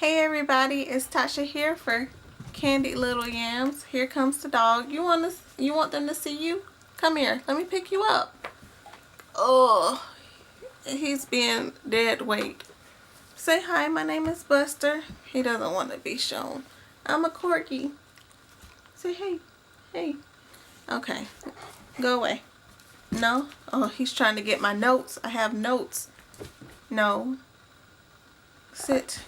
Hey everybody, it's Tasha here for Candied Little Yams. Here comes the dog. You want them to see you? Come here. Let me pick you up. Oh, he's being dead weight. Say hi, my name is Buster. He doesn't want to be shown. I'm a corgi. Say hey. Hey. Okay. Go away. No? Oh, he's trying to get my notes. I have notes. No. Sit.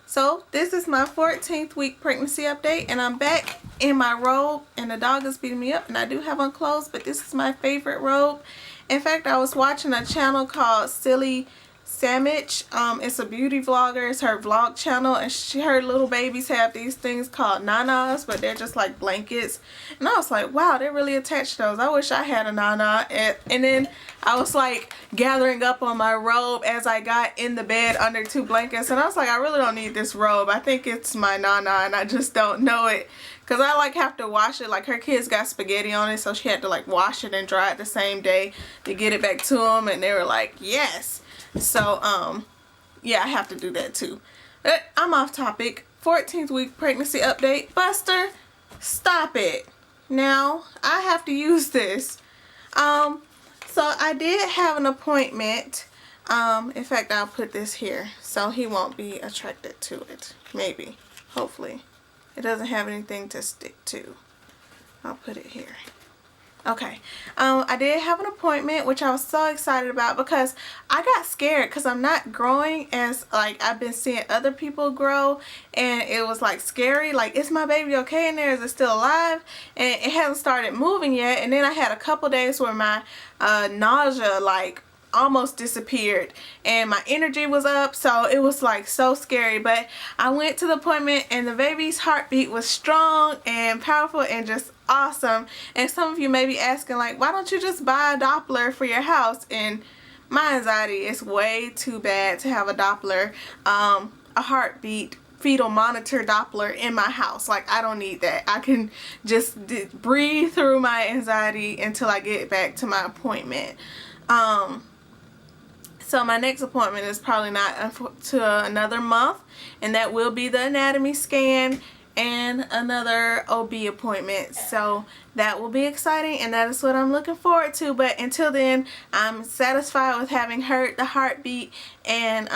So this is my 14th week pregnancy update, and I'm back in my robe, and the dog is beating me up, and I do have on clothes, but this is my favorite robe. In fact, I was watching a channel called Silly Sandwich. It's a beauty vlogger. It's her vlog channel, and her little babies have these things called nanas, but they're just like blankets. And I was like, wow, they're really attached to those. I wish I had a nana. And then I was like gathering up on my robe as I got in the bed under two blankets, and I was like, I really don't need this robe. I think it's my nana, and I just don't know it. Cause I like have to wash it. Like her kids got spaghetti on it, so she had to like wash it and dry it the same day to get it back to them, and they were like, yes. So yeah, I have to do that too. But I'm off topic. 14th week pregnancy update. Buster, stop it. Now I have to use this. So I did have an appointment. In fact, I'll put this here so he won't be attracted to it. Maybe. Hopefully. It doesn't have anything to stick to. I'll put it here. Okay. I did have an appointment, which I was so excited about because I got scared because I'm not growing as like I've been seeing other people grow, and it was like scary. Like, is my baby okay in there? Is it still alive? And it hasn't started moving yet. And then I had a couple days where my nausea like almost disappeared and my energy was up, so it was like so scary. But I went to the appointment, and the baby's heartbeat was strong and powerful and just awesome. And some of you may be asking, like, why don't you just buy a Doppler for your house? And my anxiety is way too bad to have a Doppler, a heartbeat fetal monitor Doppler in my house. Like, I don't need that. I can just breathe through my anxiety until I get back to my appointment. So my next appointment is probably not to another month, and that will be the anatomy scan and another OB appointment. So that will be exciting, and that is what I'm looking forward to. But until then, I'm satisfied with having heard the heartbeat, and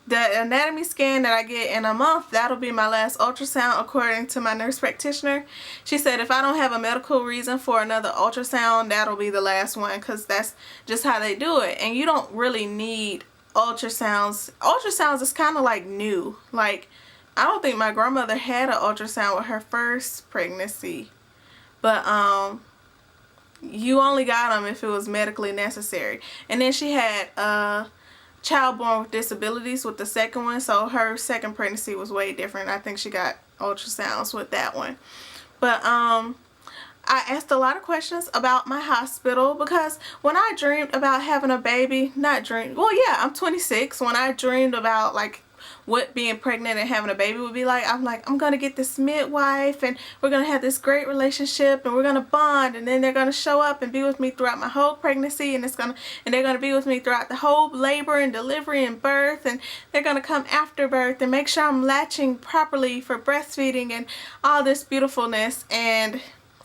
the anatomy scan that I get in a month, that'll be my last ultrasound according to my nurse practitioner. She said if I don't have a medical reason for another ultrasound, that'll be the last one, because that's just how they do it. And you don't really need ultrasounds. Ultrasounds is kind of like new. Like, I don't think my grandmother had an ultrasound with her first pregnancy. But you only got them if it was medically necessary. And then she had child born with disabilities with the second one, so her second pregnancy was way different. I think she got ultrasounds with that one. But I asked a lot of questions about my hospital, because when I dreamed about having a baby, well, yeah, I'm 26. When I dreamed about like what being pregnant and having a baby would be like, I'm like, I'm gonna get this midwife, and we're gonna have this great relationship, and we're gonna bond, and then they're gonna show up and be with me throughout my whole pregnancy, and they're gonna be with me throughout the whole labor and delivery and birth, and they're gonna come after birth and make sure I'm latching properly for breastfeeding and all this beautifulness. And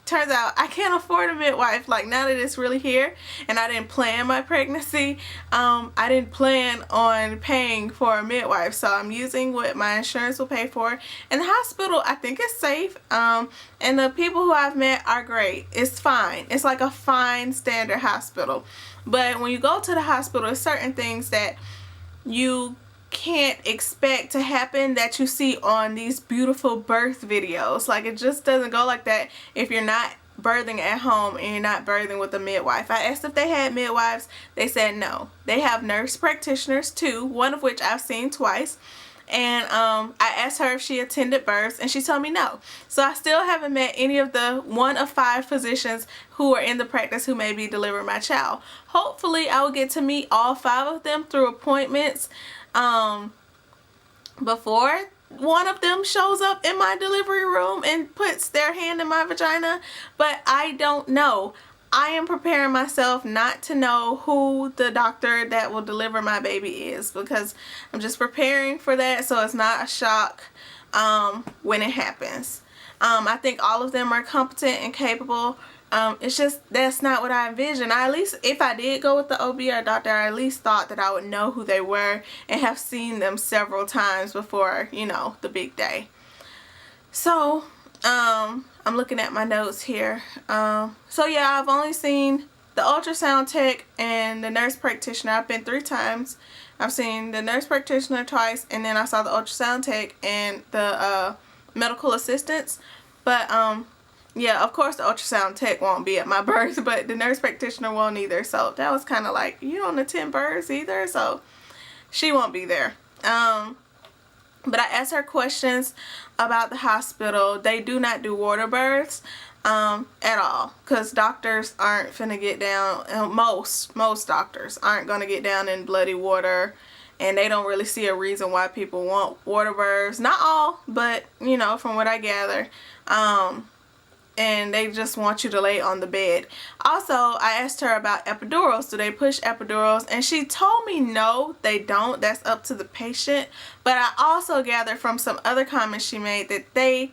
turns out I can't afford a midwife. Like, now that it's really here, and I didn't plan my pregnancy, I didn't plan on paying for a midwife, so I'm using what my insurance will pay for. And the hospital, I think, is safe, and the people who I've met are great. It's fine. It's like a fine standard hospital. But when you go to the hospital, there's certain things that you can't expect to happen that you see on these beautiful birth videos. Like, it just doesn't go like that if you're not birthing at home and you're not birthing with a midwife. I asked if they had midwives. They said no. They have nurse practitioners too, one of which I've seen twice. And I asked her if she attended births, and she told me no. So I still haven't met any of the 1 of 5 physicians who are in the practice who may be delivering my child. Hopefully I will get to meet all 5 of them through appointments before one of them shows up in my delivery room and puts their hand in my vagina. But I don't know. I am preparing myself not to know who the doctor that will deliver my baby is, because I'm just preparing for that so it's not a shock when it happens. I think all of them are competent and capable. It's just that's not what I envisioned. At least if I did go with the OB or doctor, I at least thought that I would know who they were and have seen them several times before, you know, the big day. So I'm looking at my notes here. So yeah, I've only seen the ultrasound tech and the nurse practitioner. I've been 3 times. I've seen the nurse practitioner twice, and then I saw the ultrasound tech and the medical assistants. But yeah, of course the ultrasound tech won't be at my birth, but the nurse practitioner won't either. So that was kind of like, you don't attend births either, so she won't be there. But I asked her questions about the hospital. They do not do water births at all, because doctors aren't finna get down, most doctors aren't gonna get down in bloody water, and they don't really see a reason why people want water births. Not all, but you know, from what I gather. And they just want you to lay on the bed. Also, I asked her about epidurals. Do they push epidurals? And she told me no, they don't. That's up to the patient. But I also gathered from some other comments she made that they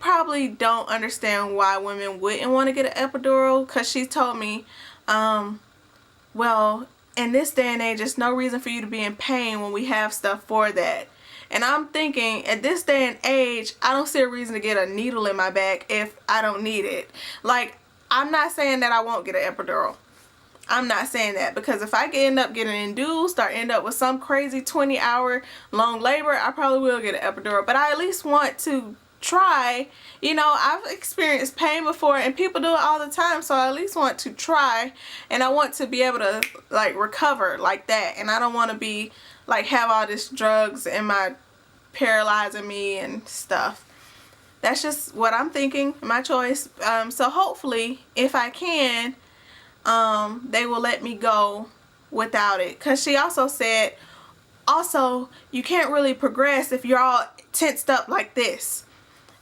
probably don't understand why women wouldn't want to get an epidural, because she told me, well, in this day and age, there's no reason for you to be in pain when we have stuff for that. And I'm thinking, at this day and age, I don't see a reason to get a needle in my back if I don't need it. Like, I'm not saying that I won't get an epidural. I'm not saying that, because if I end up getting induced or end up with some crazy 20-hour long labor, I probably will get an epidural. But I at least want to try. You know, I've experienced pain before, and people do it all the time, so I at least want to try, and I want to be able to like recover like that. And I don't want to be like have all this drugs in my paralyzing me and stuff. That's just what I'm thinking, my choice. So hopefully, if I can, they will let me go without it. Because she also said, also, you can't really progress if you're all tensed up like this.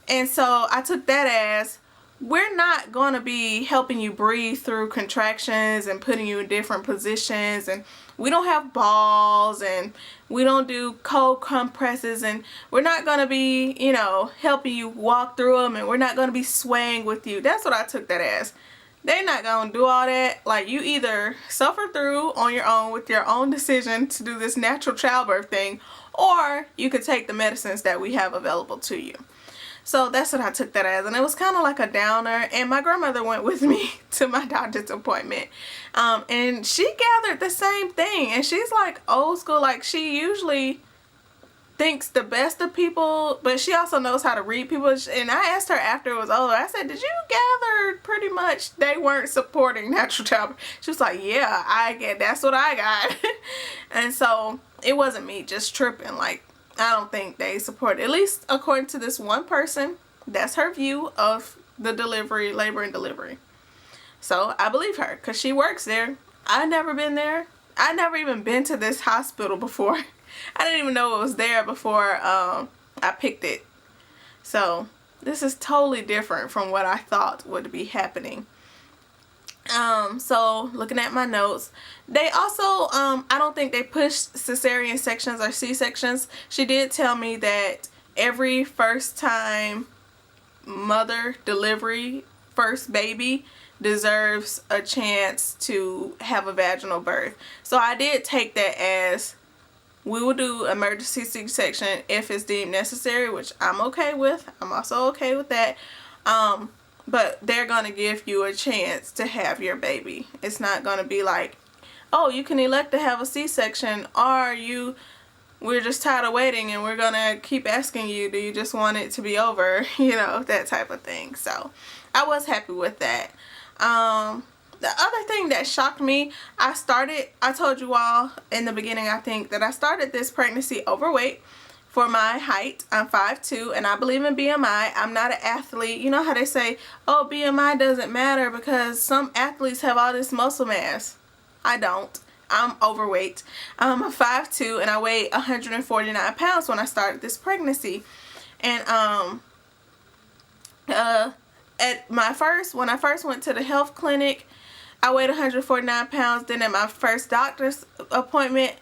And so I took that as, we're not going to be helping you breathe through contractions and putting you in different positions, and we don't have balls, and we don't do cold compresses, and we're not going to be, you know, helping you walk through them, and we're not going to be swaying with you. That's what I took that as. They're not going to do all that. Like, you either suffer through on your own with your own decision to do this natural childbirth thing, or you could take the medicines that we have available to you. So that's what I took that as, and it was kind of like a downer. And my grandmother went with me to my doctor's appointment, and she gathered the same thing. And she's like old school, like she usually thinks the best of people, but she also knows how to read people. And I asked her after it was over, I said, did you gather pretty much they weren't supporting natural childbirth? She was like, yeah, that's what I got. And so it wasn't me just tripping. Like, I don't think they support, at least according to this one person, that's her view of the delivery, labor and delivery. So I believe her, because she works there. I've never been there. I've never even been to this hospital before. I didn't even know it was there before I picked it. So this is totally different from what I thought would be happening. So looking at my notes, they also, I don't think they push cesarean sections or C-sections. She did tell me that every first time mother delivery, first baby, deserves a chance to have a vaginal birth. So I did take that as, we will do emergency C-section if it's deemed necessary, which I'm okay with. I'm also okay with that. But they're going to give you a chance to have your baby. It's not going to be like, oh, you can elect to have a C-section, or we're just tired of waiting and we're going to keep asking you, do you just want it to be over? You know, that type of thing. So I was happy with that. The other thing that shocked me, I told you all in the beginning, I think, that I started this pregnancy overweight. For my height, I'm 5'2", and I believe in BMI. I'm not an athlete. You know how they say, oh, BMI doesn't matter because some athletes have all this muscle mass. I don't. I'm overweight. I'm a 5'2", and I weighed 149 pounds when I started this pregnancy. And when I first went to the health clinic, I weighed 149 pounds. Then at my first doctor's appointment,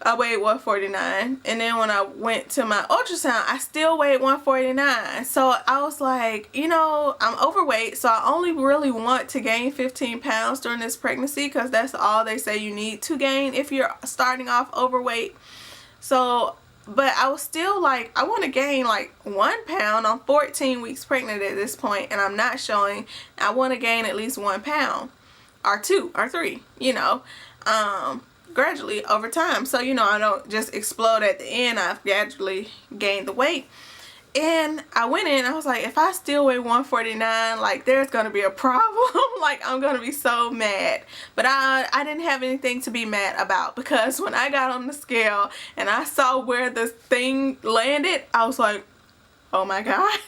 I weighed 149. And then when I went to my ultrasound, I still weighed 149. So I was like, you know, I'm overweight, so I only really want to gain 15 pounds during this pregnancy, because that's all they say you need to gain if you're starting off overweight. So, but I was still like, I want to gain like 1 pound. I'm 14 weeks pregnant at this point, and I'm not showing. I want to gain at least 1 pound or 2 or 3, you know, gradually over time. So, you know, I don't just explode at the end. I've gradually gained the weight. And I went in, I was like, if I still weigh 149, like, there's going to be a problem. Like, I'm going to be so mad. But I didn't have anything to be mad about, because when I got on the scale and I saw where the thing landed, I was like, oh my God.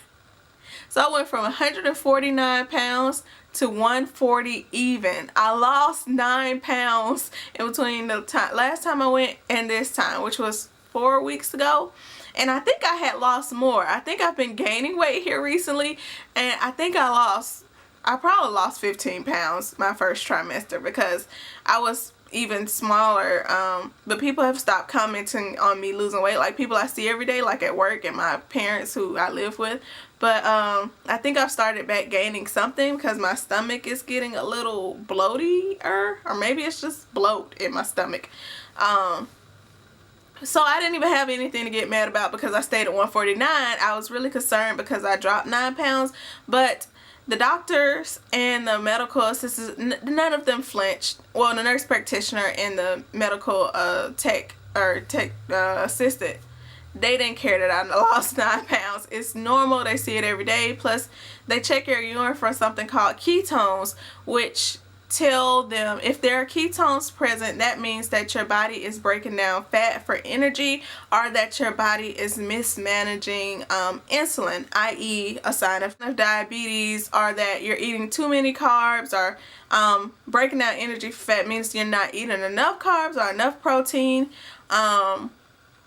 So I went from 149 pounds to 140 even. I lost 9 pounds in between the last time I went and this time, which was 4 weeks ago. And I think I had lost more. I think I've been gaining weight here recently, and I think I probably lost 15 pounds my first trimester, because I was even smaller. But people have stopped commenting on me losing weight, like people I see every day, like at work, and my parents who I live with. But I think I've started back gaining something, because my stomach is getting a little bloaty-er, or maybe it's just bloat in my stomach. So I didn't even have anything to get mad about, because I stayed at 149. I was really concerned because I dropped 9 pounds, but the doctors and the medical assistants, none of them flinched. Well, the nurse practitioner and the medical assistant, they didn't care that I lost 9 pounds. It's normal. They see it every day. Plus, they check your urine for something called ketones, which tell them if there are ketones present, that means that your body is breaking down fat for energy, or that your body is mismanaging insulin, i.e. a sign of diabetes, or that you're eating too many carbs, or breaking down energy for fat means you're not eating enough carbs or enough protein.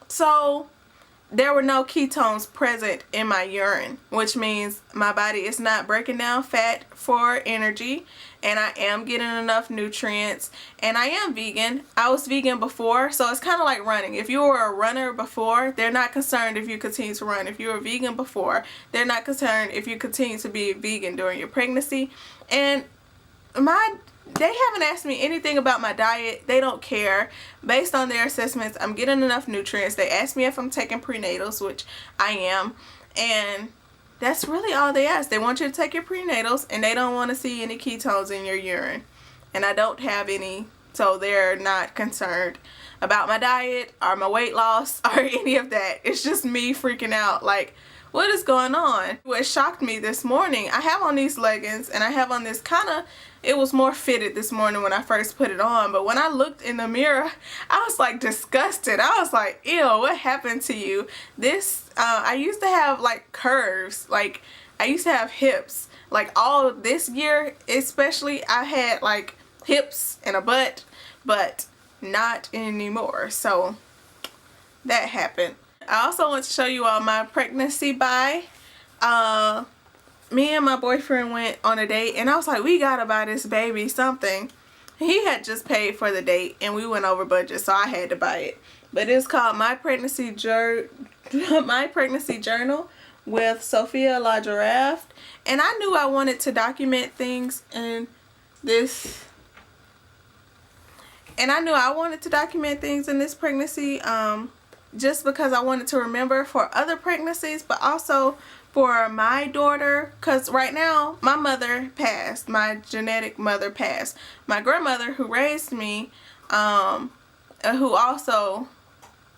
So there were no ketones present in my urine, which means my body is not breaking down fat for energy, and I am getting enough nutrients, and I am vegan. I was vegan before, so it's kind of like running. If you were a runner before, they're not concerned if you continue to run. If you were vegan before, they're not concerned if you continue to be vegan during your pregnancy. And they haven't asked me anything about my diet. They don't care. Based on their assessments, I'm getting enough nutrients. They asked me if I'm taking prenatals, which I am, and that's really all they ask. They want you to take your prenatals, and they don't want to see any ketones in your urine. And I don't have any, so they're not concerned about my diet or my weight loss or any of that. It's just me freaking out, like, what is going on? What shocked me this morning, I have on these leggings, and I have on this kind of, it was more fitted this morning when I first put it on, but when I looked in the mirror, I was like disgusted. I was like, ew, what happened to you? This, I used to have like curves, like I used to have hips, like all this year especially, I had like hips and a butt, but not anymore. So that happened. I also want to show you all my pregnancy buy. Me and my boyfriend went on a date, and I was like, we gotta buy this baby something. He had just paid for the date, and we went over budget, so I had to buy it. But it's called My Pregnancy Journal with Sophia La Giraffe. And I knew I wanted to document things in this. And I knew I wanted to document things in this pregnancy, just because I wanted to remember for other pregnancies, but also for my daughter, because right now my mother passed. My genetic mother passed. My grandmother who raised me, who also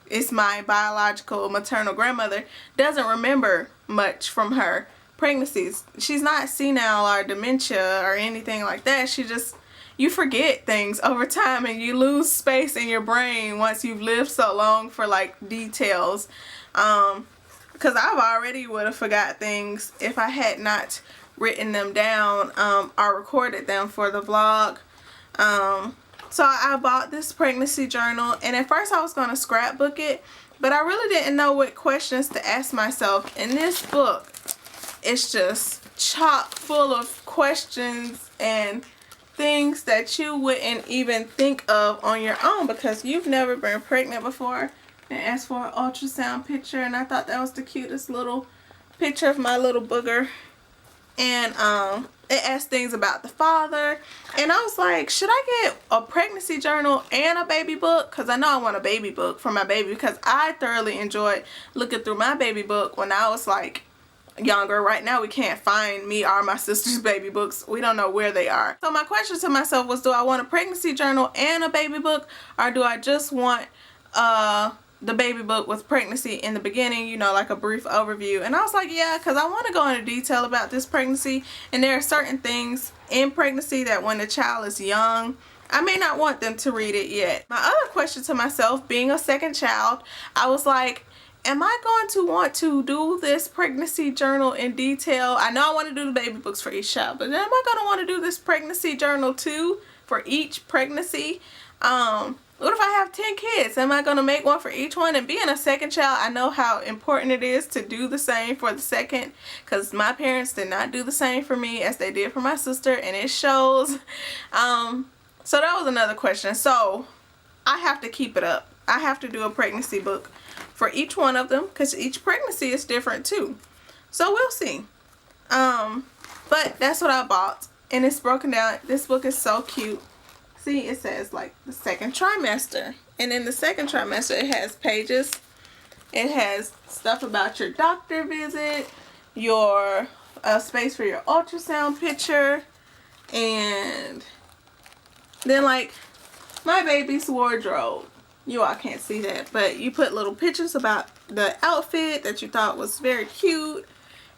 is my biological maternal grandmother, doesn't remember much from her pregnancies. She's not senile or dementia or anything like that. She just, you forget things over time, and you lose space in your brain once you've lived so long for like details. Because I've already would have forgot things if I had not written them down or recorded them for the vlog. So I bought this pregnancy journal, and at first I was going to scrapbook it, but I really didn't know what questions to ask myself. In this book, it's just chock full of questions and things that you wouldn't even think of on your own because you've never been pregnant before. And asked for an ultrasound picture, and I thought that was the cutest little picture of my little booger. And it asked things about the father, and I was like, should I get a pregnancy journal and a baby book? Because I know I want a baby book for my baby, because I thoroughly enjoyed looking through my baby book when I was like younger. Right now we can't find me or my sister's baby books. We don't know where they are. So my question to myself was, do I want a pregnancy journal and a baby book, or do I just want the baby book with pregnancy in the beginning, you know, like a brief overview? And I was like, yeah, because I want to go into detail about this pregnancy, and there are certain things in pregnancy that when the child is young, I may not want them to read it yet. My other question to myself, being a second child, I was like, am I going to want to do this pregnancy journal in detail? I know I want to do the baby books for each child, but am I going to want to do this pregnancy journal too for each pregnancy? What if I have 10 kids? Am I going to make one for each one? And being a second child, I know how important it is to do the same for the second, because my parents did not do the same for me as they did for my sister, and it shows. So that was another question. So I have to keep it up. I have to do a pregnancy book for each one of them, because each pregnancy is different too. So we'll see. But that's what I bought, and it's broken down. This book is so cute. See, it says like the second trimester, and in the second trimester it has pages. It has stuff about your doctor visit, your space for your ultrasound picture, and then like my baby's wardrobe. You all can't see that, but you put little pictures about the outfit that you thought was very cute,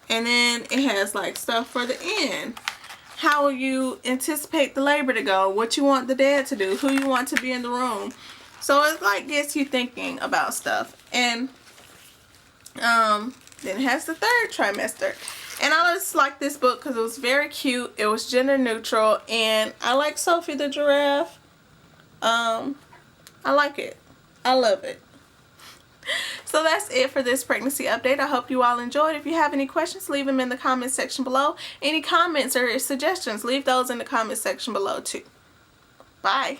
and then it has like stuff for the end. How you anticipate the labor to go, what you want the dad to do, who you want to be in the room. So it like gets you thinking about stuff. And then it has the third trimester. And I just like this book because it was very cute. It was gender neutral, and I like Sophie the giraffe. I like it. I love it. So that's it for this pregnancy update. I hope you all enjoyed. If you have any questions, leave them in the comment section below. Any comments or suggestions, leave those in the comment section below too. Bye.